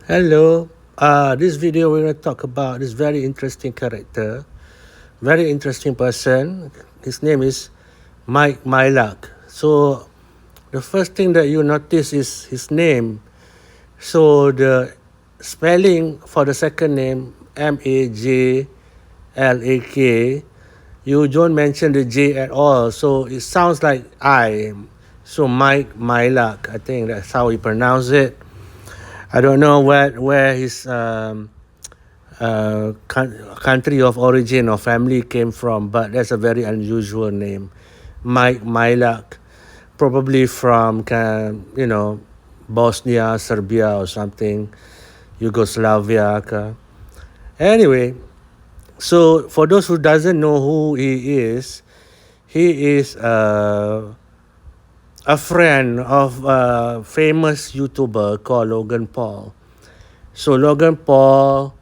Hello. This video we're going to talk about this very interesting character, very interesting person. His name is Majlak. So the first thing that you notice is his name. So the spelling for the second name, Majlak, you don't mention the J at all. So it sounds like I. So Majlak, I think that's how we pronounce it. I don't know where his country of origin or family came from, but that's a very unusual name. Majlak, probably from Bosnia, Serbia, or something, Yugoslavia. Anyway, so for those who doesn't know who he is a friend of a famous YouTuber called Logan Paul. So Logan Paul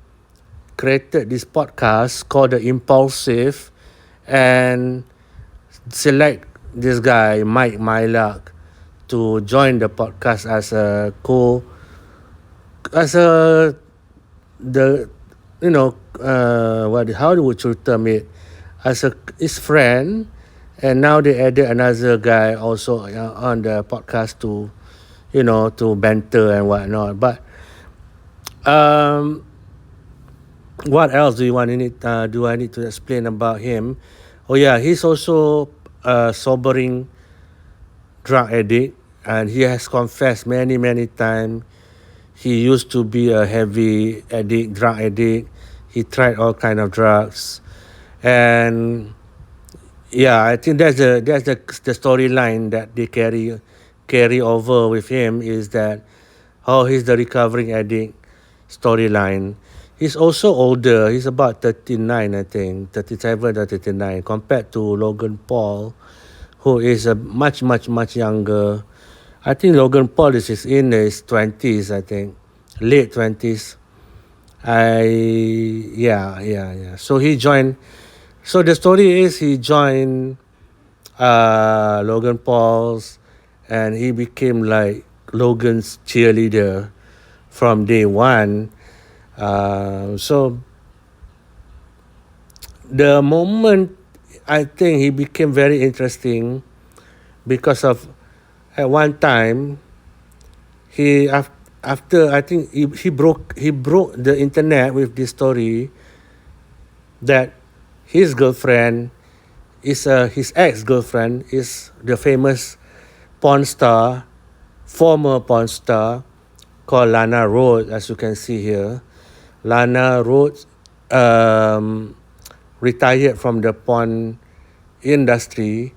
created this podcast called The Impulsive and select this guy, Majlak, to join the podcast as how would you term it, as his friend. And now they added another guy also on the podcast to banter and whatnot. But what else do I need to explain about him? Oh yeah, he's also a sobering drug addict, and he has confessed many times he used to be a heavy drug addict. He tried all kind of drugs, and yeah, I think that's the storyline that they carry over with him, is that he's the recovering addict storyline. He's also older. He's about 39, I think, 37 or 39, compared to Logan Paul, who is a much younger. I think Logan Paul is in his 20s, I think, late 20s. Yeah. So he joined. So the story is he joined Logan Paul's, and he became like Logan's cheerleader from day one. So the moment I think he became very interesting because of, at one time, after I think he broke the internet with this story that his girlfriend his ex-girlfriend is the famous former porn star called Lana Rhoades, as you can see here. Lana Rhoades retired from the porn industry.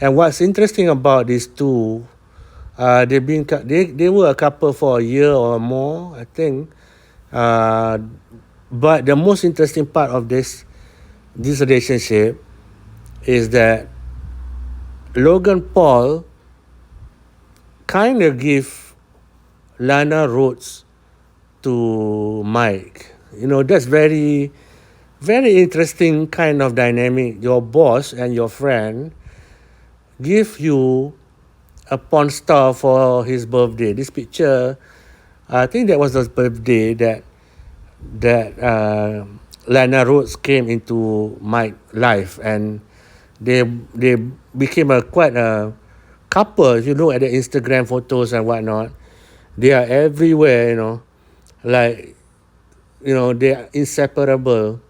And what's interesting about these two, they were a couple for a year or more, I think. But the most interesting part of this relationship is that Logan Paul kind of give Lana Rhoades to Mike. That's very, very interesting kind of dynamic. Your boss and your friend give you a porn star for his birthday. This picture, I think that was the birthday that Lana Rhoades came into my life, and they became quite a couple. If you look at the Instagram photos and whatnot, they are everywhere. They are inseparable.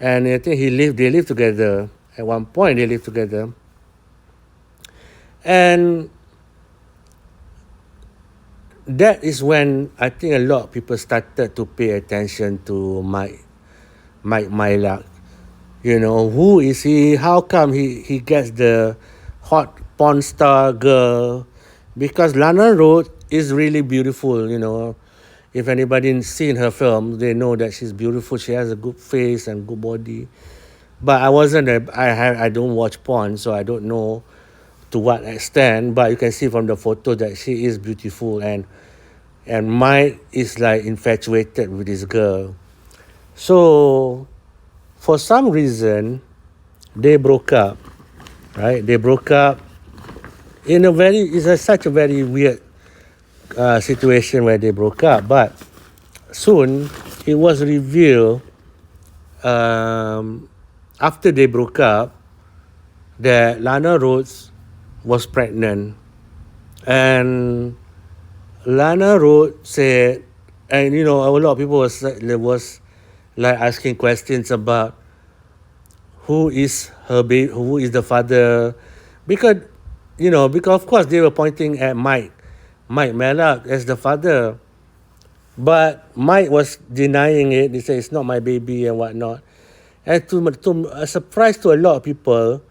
And I think they lived together. At one point, they lived together. And that is when I think a lot of people started to pay attention to Majlak. Who is he? How come he gets the hot porn star girl? Because Lana Rhoades is really beautiful. If anybody's seen her film, they know that she's beautiful. She has a good face and good body. But I don't watch porn, so I don't know to what extent. But you can see from the photo that she is beautiful, and Mike is like infatuated with this girl. So for some reason, they broke up, right? They broke up such a very weird situation where they broke up. But soon it was revealed after they broke up that Lana Rhodes was pregnant, and Lana Rhodes said, and a lot of people was like asking questions about who is her baby, who is the father, because because of course they were pointing at Mike Majlak as the father, but Mike was denying it. He said it's not my baby and whatnot. And to a surprise to a lot of people,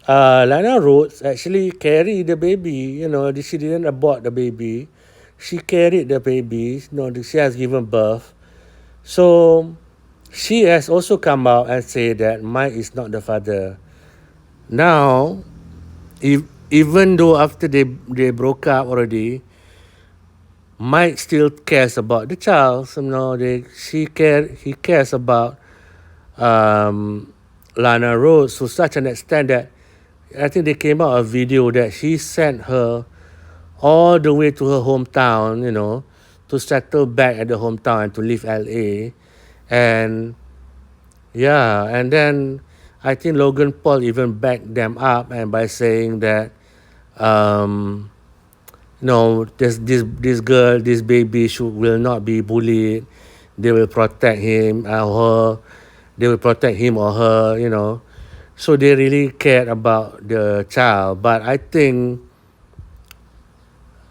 Lana Rhodes actually carried the baby. She didn't abort the baby. She carried the baby. She has given birth. So she has also come out and said that Mike is not the father. Now, even though after they broke up already, Mike still cares about the child. He cares about Lana Rhodes to such an extent that I think they came out a video that he sent her all the way to her hometown, to settle back at the hometown and to leave LA. And yeah, and then I think Logan Paul even backed them up and by saying that um, no, this girl, this baby will not be bullied. They will protect him or her. They will protect him or her. So they really cared about the child. But I think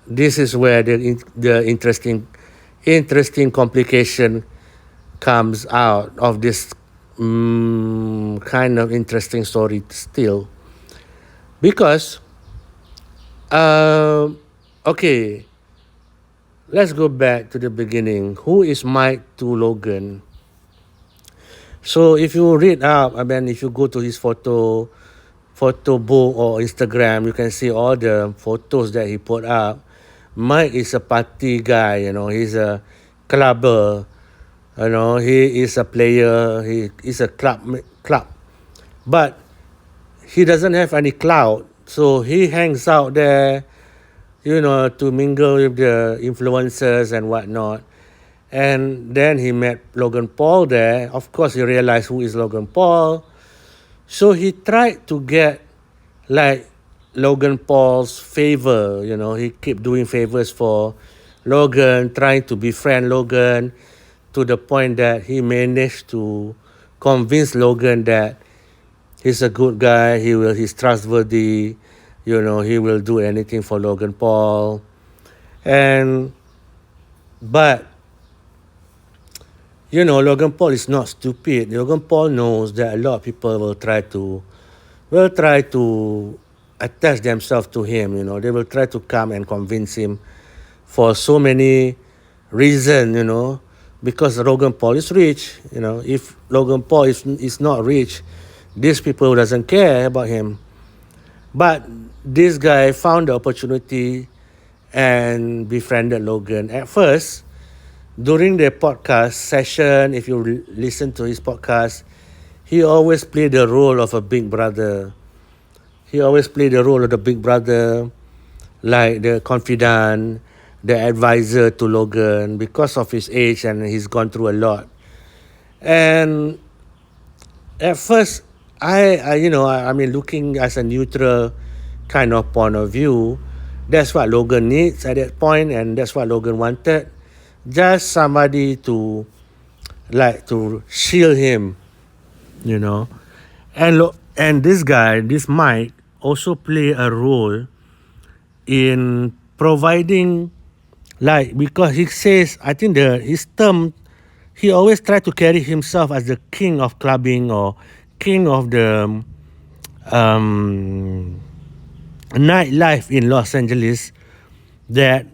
this is where the interesting complication comes out of this kind of interesting story still, because okay, let's go back to the beginning. Who is Mike to Logan? So if you read up, if you go to his photo book or Instagram, you can see all the photos that he put up. Mike is a party guy, he's a clubber, he is a player, he is a club. But he doesn't have any clout, so he hangs out there, to mingle with the influencers and whatnot. And then he met Logan Paul there. Of course, he realized who is Logan Paul. So he tried to get like Logan Paul's favor. He kept doing favors for Logan, trying to befriend Logan, to the point that he managed to convince Logan that he's a good guy, he's trustworthy, he will do anything for Logan Paul. But Logan Paul is not stupid. Logan Paul knows that a lot of people will try to attach themselves to him. They will try to come and convince him for so many reasons. Because Logan Paul is rich. If Logan Paul is not rich, these people doesn't care about him. But this guy found the opportunity and befriended Logan. At first, during the podcast session, if you listen to his podcast, he always played the role of a big brother. He always played the role of the big brother, like the confidant, the advisor to Logan, because of his age and he's gone through a lot. And at first, looking as a neutral kind of point of view, that's what Logan needs at that point, and that's what Logan wanted. Just somebody to shield him, and this guy, this Mike, also play a role in providing, because he says, I think his term, he always try to carry himself as the king of clubbing or king of the nightlife in Los Angeles, that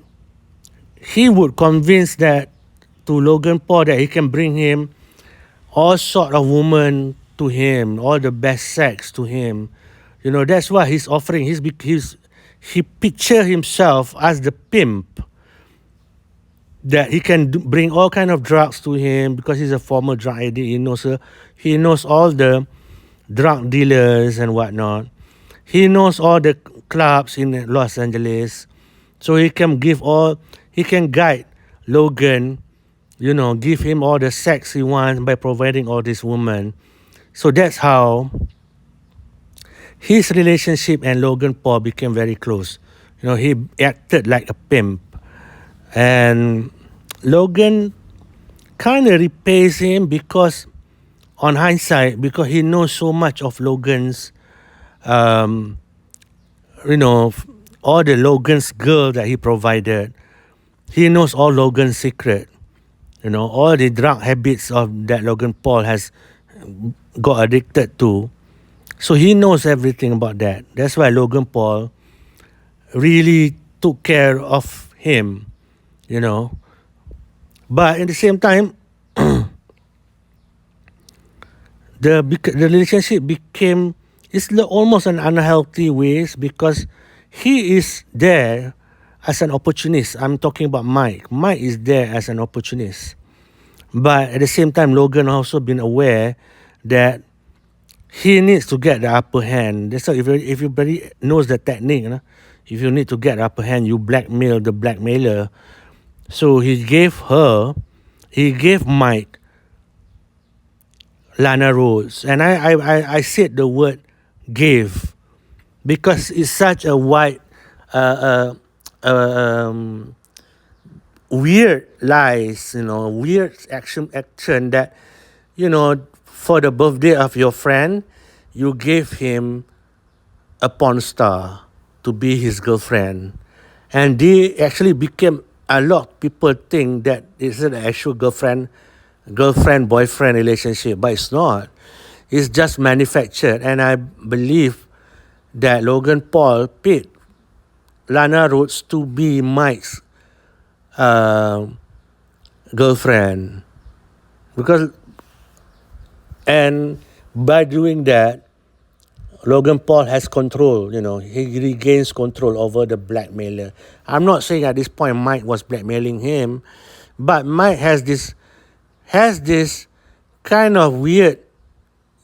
he would convince that to Logan Paul that he can bring him all sort of women to him, all the best sex to him. That's why he's offering. He picture himself as the pimp, that he can bring all kind of drugs to him because he's a former drug addict. He knows all the drug dealers and whatnot. He knows all the clubs in Los Angeles, so he can guide Logan give him all the sex he wants by providing all this woman. So that's how his relationship and Logan Paul became very close. He acted like a pimp, and Logan kind of repays him because, on hindsight, because he knows so much of Logan's, um, all the Logan's girl that he provided. He knows all Logan's secret. All the drug habits of that Logan Paul has got addicted to. So he knows everything about that. That's why Logan Paul really took care of him, you know. But at the same time, the relationship became almost an unhealthy ways because he is there as an opportunist. I'm talking about Mike. Mike is there as an opportunist. But at the same time, Logan also been aware that he needs to get the upper hand. That's why if everybody knows the technique, if you need to get the upper hand, you blackmail the blackmailer. So he gave Mike Lana Rhodes. And I said the word gave because it's such a wide, weird lies, weird action that, for the birthday of your friend, you gave him a porn star to be his girlfriend. And they actually became, a lot of people think that it's an actual girlfriend-boyfriend relationship, but it's not. It's just manufactured. And I believe that Logan Paul paid Lana Rhodes to be Mike's girlfriend. And by doing that, Logan Paul has control, he regains control over the blackmailer. I'm not saying at this point Mike was blackmailing him, but Mike has this kind of weird,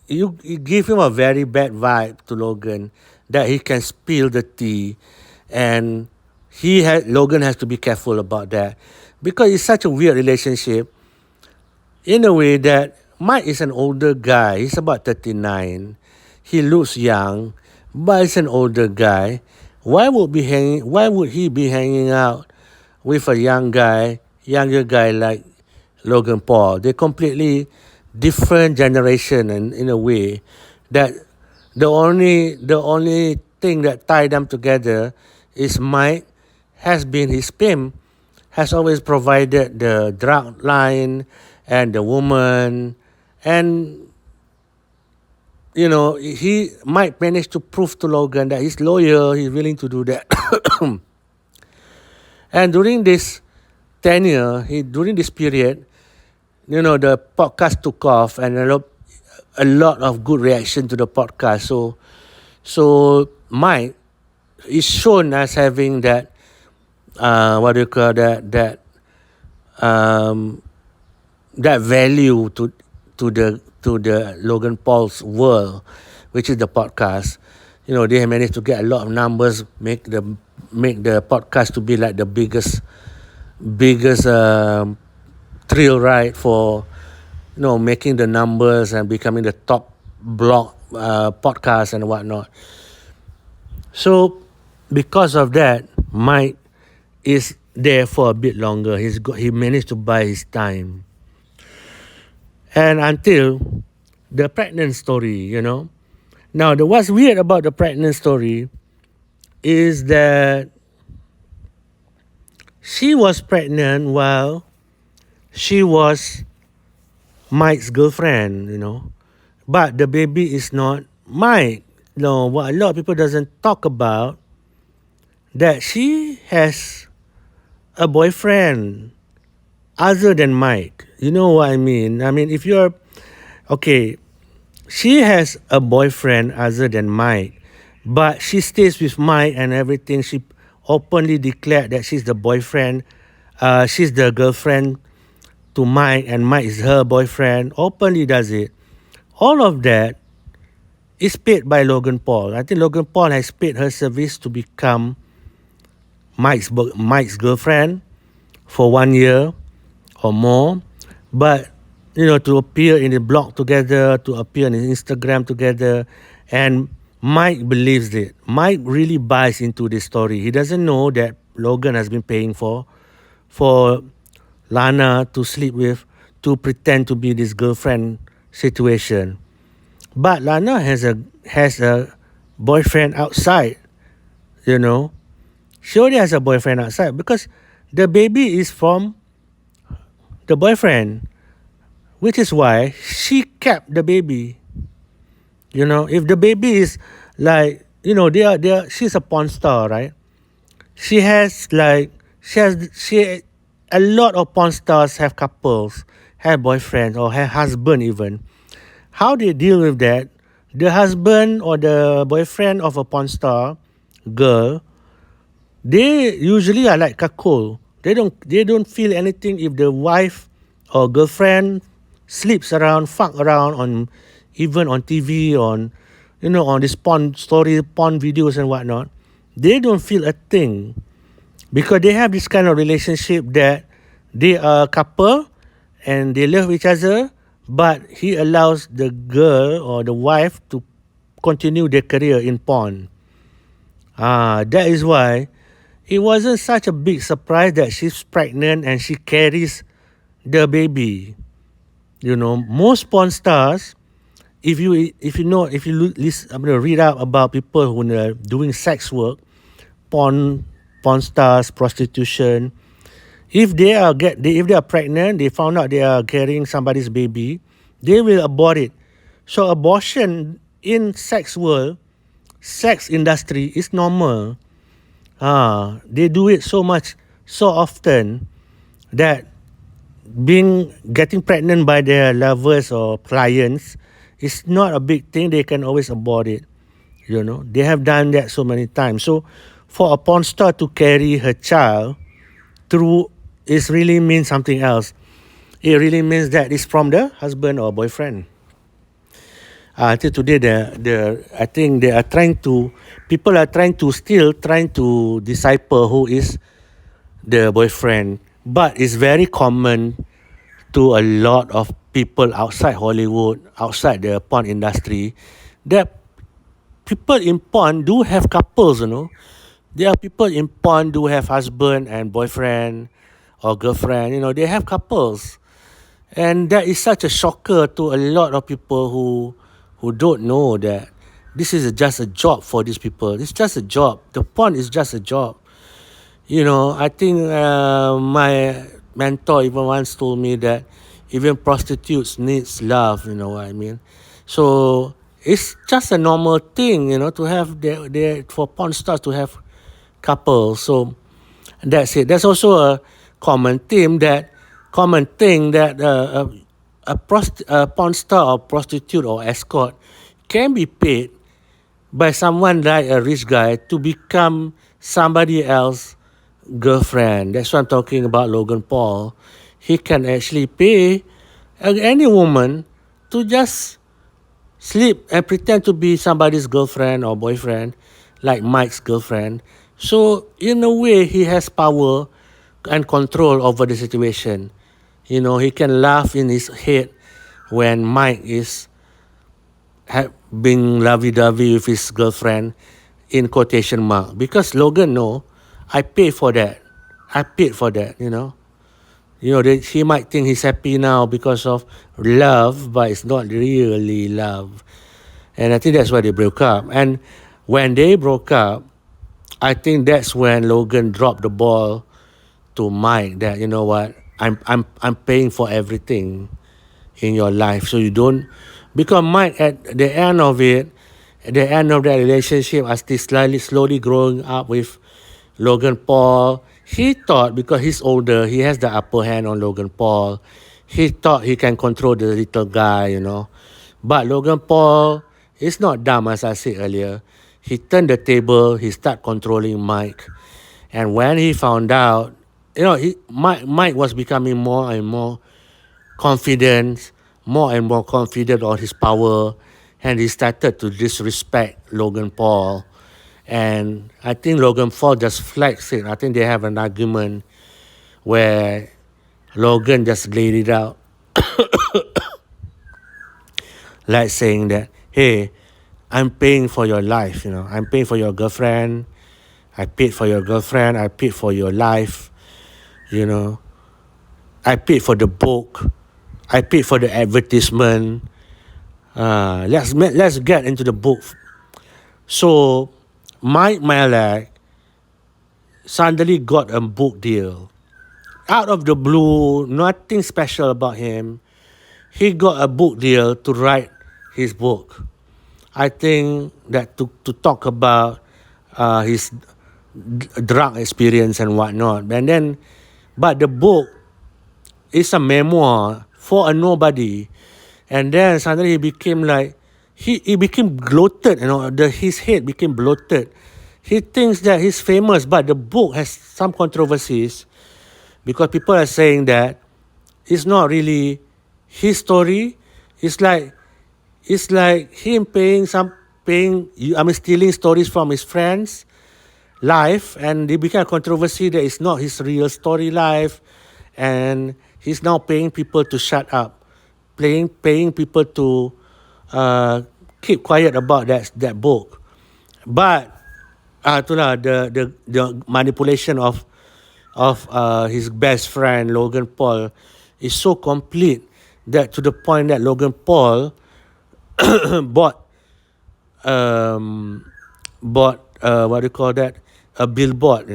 you give him a very bad vibe to Logan that he can spill the tea, and Logan has to be careful about that because it's such a weird relationship in a way that Mike is an older guy. He's about 39. He looks young, but he's an older guy. Why would he be hanging out with a younger guy like Logan Paul? They're completely different generation, and in a way that the only thing that tied them together is Mike has been his pimp, has always provided the drug line and the woman, and he might manage to prove to Logan that he's loyal, he's willing to do that. And during this tenure, during this period, the podcast took off, and a lot of good reaction to the podcast. So Mike is shown as having that, what do you call that value to the Logan Paul's world, which is the podcast. They managed to get a lot of numbers, make the podcast to be like the biggest thrill ride for making the numbers and becoming the top blog podcast and whatnot. So because of that, Mike is there for a bit longer. He managed to buy his time. And until the pregnant story, Now, what's weird about the pregnant story is that she was pregnant while she was Mike's girlfriend, But the baby is not Mike. No, what a lot of people doesn't talk about, that she has a boyfriend other than Mike. You know what I mean? I mean, if you're... Okay, she has a boyfriend other than Mike, but she stays with Mike and everything. She openly declared that she's the boyfriend. She's the girlfriend to Mike, and Mike is her boyfriend. Openly does it. All of that is paid by Logan Paul. I think Logan Paul has paid her service to become Mike's girlfriend for 1 year. or more, but to appear in the blog together, to appear on Instagram together, and Mike believes it. Mike really buys into this story. He doesn't know that Logan has been paying for Lana to sleep with, to pretend to be this girlfriend situation. But Lana has a boyfriend outside. You know, she already has a boyfriend outside because the baby is from the boyfriend, which is why she kept the baby. If the baby is like, she's a porn star, right? She has like, she a lot of porn stars have couples, have boyfriends, or have husband even. How they deal with that? The husband or the boyfriend of a porn star girl, they usually are like cuckold. They don't feel anything if the wife or girlfriend sleeps around, fuck around on, even on TV, on this porn story, porn videos and whatnot. They don't feel a thing because they have this kind of relationship that they are a couple and they love each other, but he allows the girl or the wife to continue their career in porn. That is why it wasn't such a big surprise that she's pregnant and she carries the baby. Most porn stars, read up about people who are doing sex work, porn porn stars, prostitution. If they are pregnant, they found out they are carrying somebody's baby, they will abort it. So abortion in sex industry is normal. They do it so often that getting pregnant by their lovers or clients is not a big thing. They can always abort it. They have done that so many times. So for a porn star to carry her child through, it really means something else. It really means that it's from the husband or boyfriend. Until today, I think they are people are trying to decipher who is the boyfriend. But it's very common to a lot of people outside Hollywood, outside the porn industry, that people in porn do have couples. There are people in porn do have husband and boyfriend or girlfriend. They have couples. And that is such a shocker to a lot of people who don't know that this is just a job for these people. It's just a job. The porn is just a job. I think my mentor even once told me that even prostitutes needs love. You know what I mean? So it's just a normal thing, to have for porn stars to have couples. So that's it. There's also a common thing that a porn star or prostitute or escort can be paid by someone like a rich guy to become somebody else's girlfriend. That's what I'm talking about. Logan Paul, he can actually pay any woman to just sleep and pretend to be somebody's girlfriend or boyfriend, like Mike's girlfriend. So in a way, he has power and control over the situation. He can laugh in his head when Mike is being lovey-dovey with his girlfriend, in quotation mark, because Logan I paid for that. I paid for that. He might think he's happy now because of love, but it's not really love. And I think that's why they broke up. And when they broke up, I think that's when Logan dropped the ball to Mike that, you know what, I'm paying for everything in your life. So you don't, because Mike at the end of that relationship, as they slowly growing up with Logan Paul, he thought because he's older, he has the upper hand on Logan Paul. He thought he can control the little guy. But Logan Paul is not dumb, as I said earlier. He turned the table, he started controlling Mike. And when he found out, Mike was becoming more and more confident on his power, and he started to disrespect Logan Paul. And I think Logan Paul just flexed it. I think they have an argument where Logan just laid it out, like saying that, hey, I'm paying for your life, I'm paying for your girlfriend. I paid for your girlfriend. I paid for your life, you know. I paid for the book. I paid for the advertisement. Let's get into the book. So, Mike Majlak suddenly got a book deal. Out of the blue, nothing special about him. He got a book deal to write his book. I think that to talk about his drug experience and whatnot. And then, but the book is a memoir for a nobody. And then suddenly he became like, he became bloated, his head became bloated. He thinks that he's famous, but the book has some controversies because people are saying that it's not really his story. It's like him stealing stories from his friends' life, and it became a controversy that it's not his real story life, and he's now paying people to shut up, paying people to keep quiet about that book. But itulah the manipulation of his best friend Logan Paul is so complete that to the point that Logan Paul bought what do you call that, a billboard,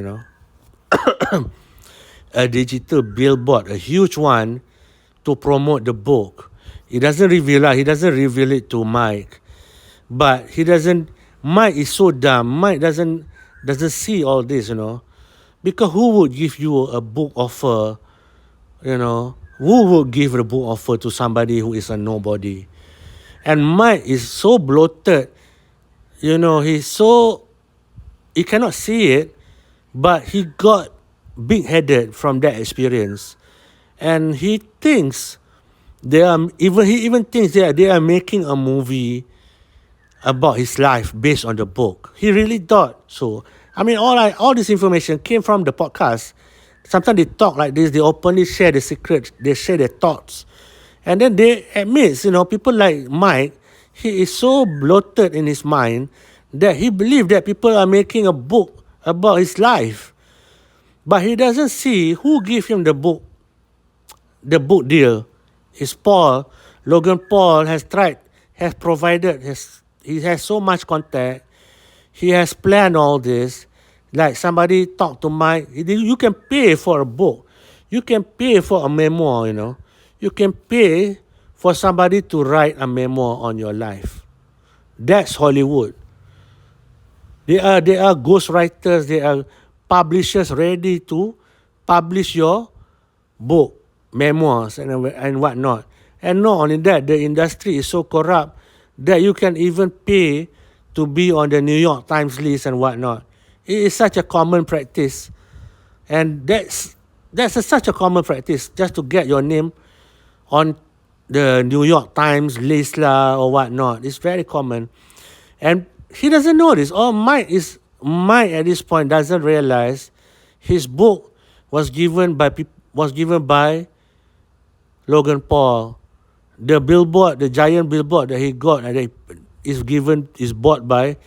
a digital billboard, a huge one, to promote the book. He doesn't reveal it to Mike, but Mike is so dumb. Mike doesn't see all this, because who would give you a book offer, who would give a book offer to somebody who is a nobody? And Mike is so bloated, he cannot see it, but he got big-headed from that experience. And he thinks he even thinks that they are making a movie about his life based on the book. He really thought so. I mean, all this information came from the podcast. Sometimes they talk like this, they openly share the secrets, they share their thoughts. And then they admit, people like Mike, he is so bloated in his mind that he believes that people are making a book about his life. But he doesn't see who gave him the book deal. Is Paul. Logan Paul has provided, he has so much contact. He has planned all this. Like somebody talked to Mike, you can pay for a book. You can pay for a memoir, You can pay for somebody to write a memoir on your life. That's Hollywood. They are ghostwriters, they are publishers ready to publish your book, memoirs, and whatnot. And not only that, the industry is so corrupt that you can even pay to be on the New York Times list and whatnot. It is such a common practice. And that's such a common practice, just to get your name on the New York Times list or whatnot. It's very common. And he doesn't know this. Mike at this point doesn't realize his book was given by Logan Paul. The giant billboard that he got is bought by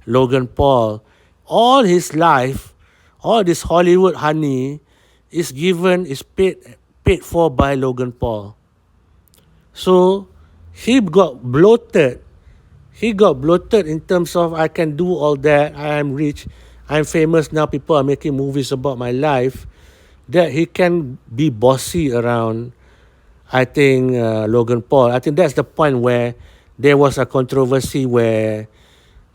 Logan Paul. All his life, all this Hollywood honey is paid for by Logan Paul. So he got bloated. He got bloated in terms of, I can do all that, I am rich, I'm famous now, people are making movies about my life, that he can be bossy around, I think, Logan Paul. I think that's the point where there was a controversy where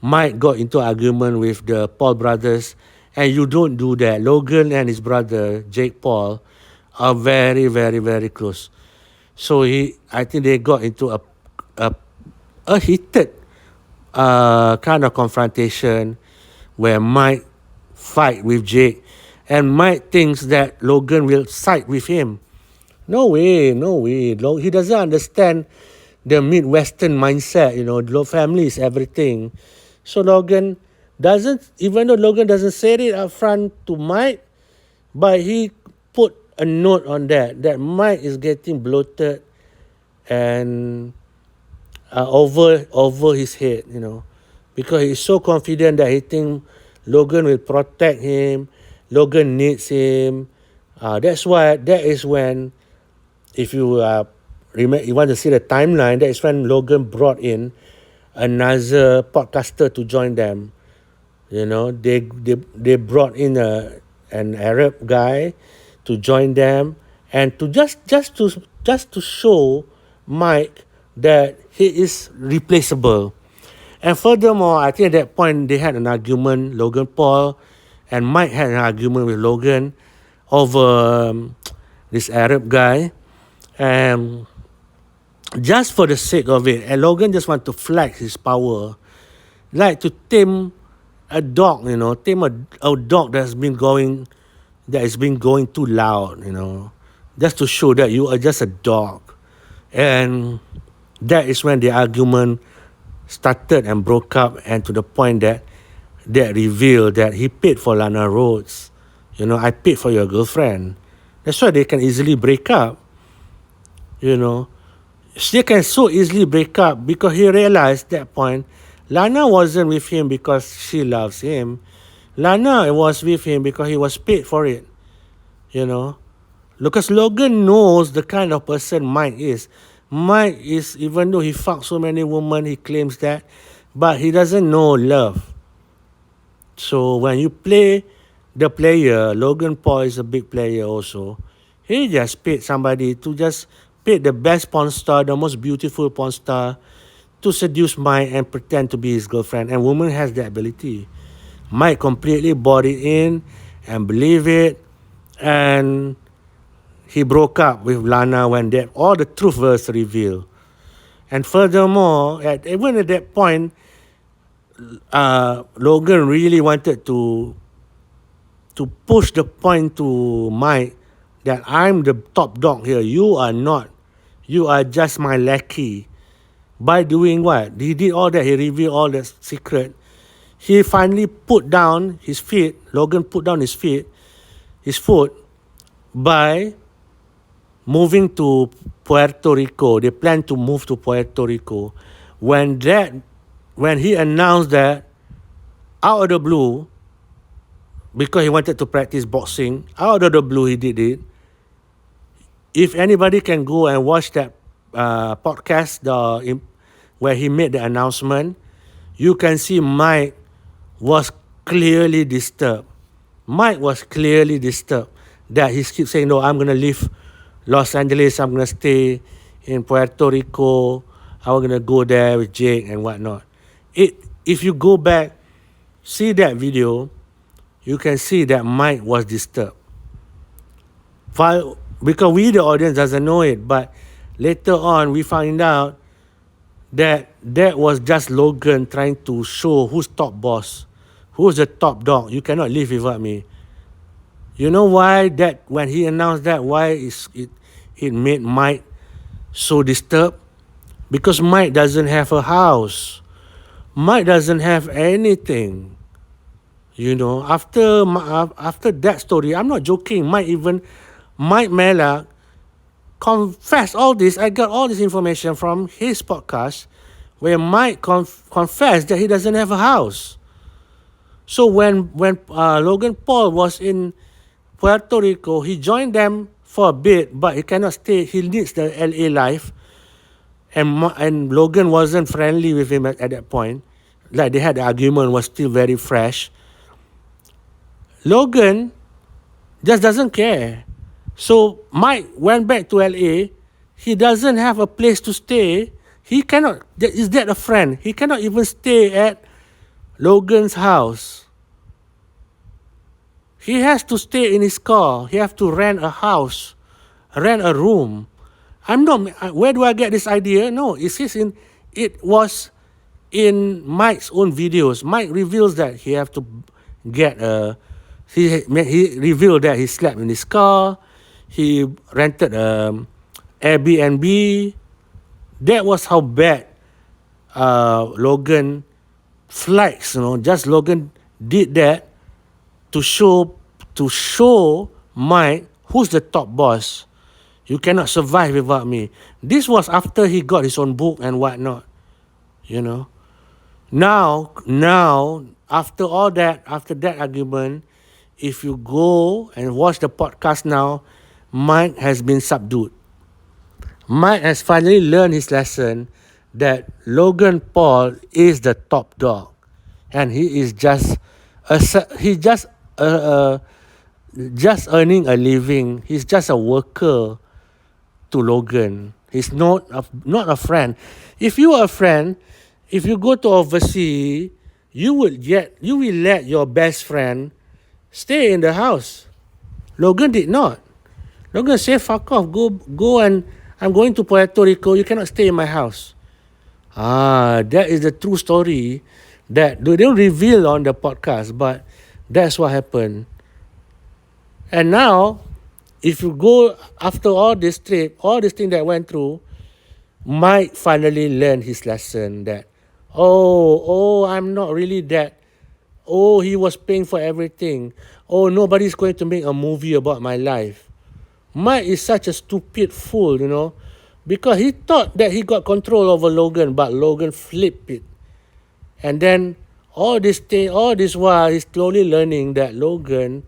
Mike got into argument with the Paul brothers, and you don't do that. Logan and his brother, Jake Paul, are very, very, very close. So I think they got into a heated kind of confrontation where Mike fight with Jake, and Mike thinks that Logan will side with him. No way. He doesn't understand the Midwestern mindset, family is everything. So Logan even though Logan doesn't say it up front to Mike, but he put a note on that Mike is getting bloated and over his head, because he's so confident that he think Logan will protect him. Logan needs him. That is when, if you you want to see the timeline, that is when Logan brought in another podcaster to join them. They brought in an Arab guy to join them, and to just to show Mike that he is replaceable. And furthermore, I think at that point they had an argument, Logan Paul and Mike had an argument with Logan over this Arab guy. And just for the sake of it, and Logan just want to flex his power, like to tame a dog, tame a dog that has been going too loud, just to show that you are just a dog. And that is when the argument started and broke up, and to the point that revealed that he paid for Lana Rhodes. I paid for your girlfriend. That's why they can easily break up. They can so easily break up because he realized that point Lana wasn't with him because she loves him. Lana was with him because he was paid for it. Because Logan knows the kind of person Mike is. Mike is, even though he fucked so many women, he claims that, but he doesn't know love. So when you play the player, Logan Paul is a big player also. He just paid somebody to just pay the best porn star, the most beautiful porn star, to seduce Mike and pretend to be his girlfriend. And woman has that ability. Mike completely bought it in and believed it. And he broke up with Lana when all the truth was revealed. And furthermore, even at that point, Logan really wanted to push the point to Mike that I'm the top dog here. You are not. You are just my lackey. By doing what? He did all that. He revealed all the secret. He finally put down his feet. Logan put down his foot, by moving to Puerto Rico. They plan to move to Puerto Rico. When he announced that, out of the blue, because he wanted to practice boxing, out of the blue he did it. If anybody can go and watch that podcast where he made the announcement, you can see Mike was clearly disturbed. Mike was clearly disturbed that he keeps saying, no, I'm going to leave Los Angeles, I'm going to stay in Puerto Rico, I'm going to go there with Jake and whatnot. If you go back, see that video, you can see that Mike was disturbed. Because we, the audience, doesn't know it, but later on we find out that was just Logan trying to show who's top boss, who's the top dog. You cannot live without me. You know why that when he announced that, why it made Mike so disturbed? Because Mike doesn't have a house. Mike doesn't have anything. After that story, I'm not joking. Mike Majlak confessed all this. I got all this information from his podcast where Mike confessed that he doesn't have a house. So when Logan Paul was in Puerto Rico, he joined them for a bit, but he cannot stay. He needs the LA life. And Logan wasn't friendly with him at that point. Like they had the argument, was still very fresh. Logan just doesn't care. So Mike went back to LA. He doesn't have a place to stay. He cannot. Is that a friend? He cannot even stay at Logan's house. He has to stay in his car. He has to rent a house, rent a room. Where do I get this idea? No, it was in Mike's own videos. Mike reveals that he have to get he revealed that he slept in his car. He rented Airbnb. That was how bad Logan flexed. Just Logan did that to show Mike Who's the top boss? You cannot survive without me. This was after he got his own book and whatnot, you know. Now, after all that, after that argument, if you go and watch the podcast now, Mike has been subdued. Mike has finally learned his lesson that Logan Paul is the top dog, and he is just just earning a living. He's just a worker to Logan. He's not a friend. If you are a friend, if you go to overseas, you will let your best friend stay in the house. Logan did not. Logan said, "Fuck off, go and I'm going to Puerto Rico. You cannot stay in my house." That is the true story that they don't reveal on the podcast, but that's what happened. And now, if you go after all this trip, all this thing that went through, Mike finally learned his lesson that, I'm not really that. Oh, he was paying for everything. Oh, nobody's going to make a movie about my life. Mike is such a stupid fool, because he thought that he got control over Logan, but Logan flipped it. And then all this while, he's slowly learning that Logan,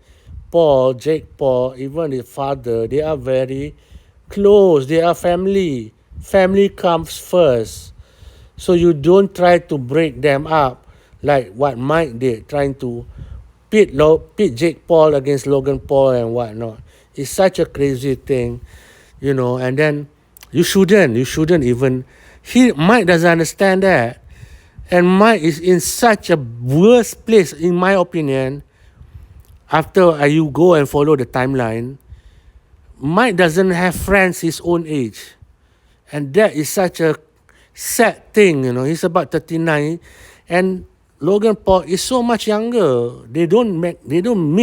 Jake Paul, even his father, they are very close. They are family. Family comes first. So you don't try to break them up like what Mike did, trying to pit Jake Paul against Logan Paul and whatnot. It's such a crazy thing, and then you shouldn't even, Mike doesn't understand that. And Mike is in such a worse place, in my opinion, after you go and follow the timeline. Mike doesn't have friends his own age. And that is such a sad thing, He's about 39. And Logan Paul is so much younger. They don't mix, They don't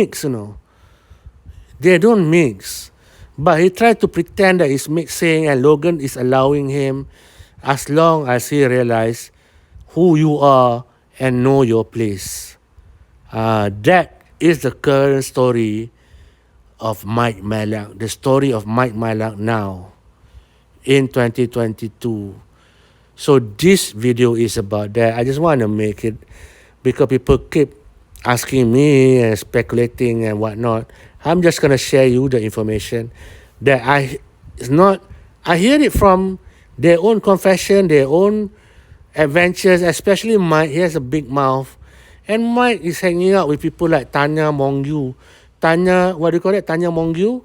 mix. But he tried to pretend that he's mixing, and Logan is allowing him as long as he realizes who you are and know your place. That is the current story of Mike Majlak, the story of Mike Majlak now in 2022. So this video is about that. I just want to make it because people keep asking me and speculating and whatnot. I'm just going to share you the information that I hear it from their own confession, their own adventures, especially Mike. He has a big mouth. And Mike is hanging out with people like Tanya Mongeau. What do you call it? Tanya Mongeau?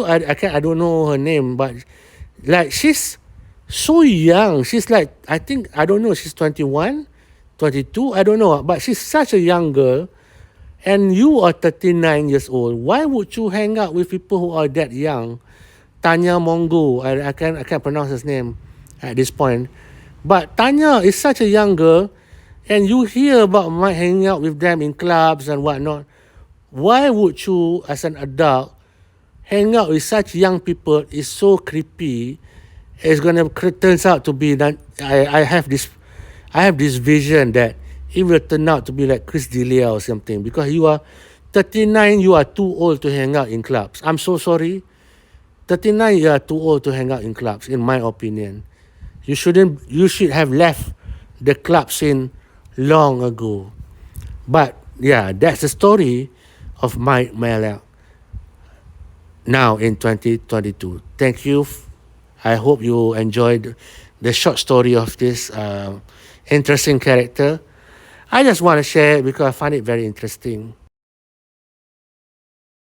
I don't know her name, but like she's so young. She's like, she's 21, 22, I don't know. But she's such a young girl. And you are 39 years old. Why would you hang out with people who are that young? Tanya Mongeau, I can't pronounce his name at this point. But Tanya is such a young girl, and you hear about Mike hanging out with them in clubs and whatnot. Why would you, as an adult, hang out with such young people? Is so creepy. It's gonna turns out to be that I have this vision that it will turn out to be like Chris D'Elia or something, because you are 39, you are too old to hang out in clubs. I'm so sorry. 39, you are too old to hang out in clubs, in my opinion. You should have left the club scene long ago. But yeah, that's the story of Mike Majlak now in 2022. Thank you. I hope you enjoyed the short story of this interesting character. I just want to share it because I find it very interesting.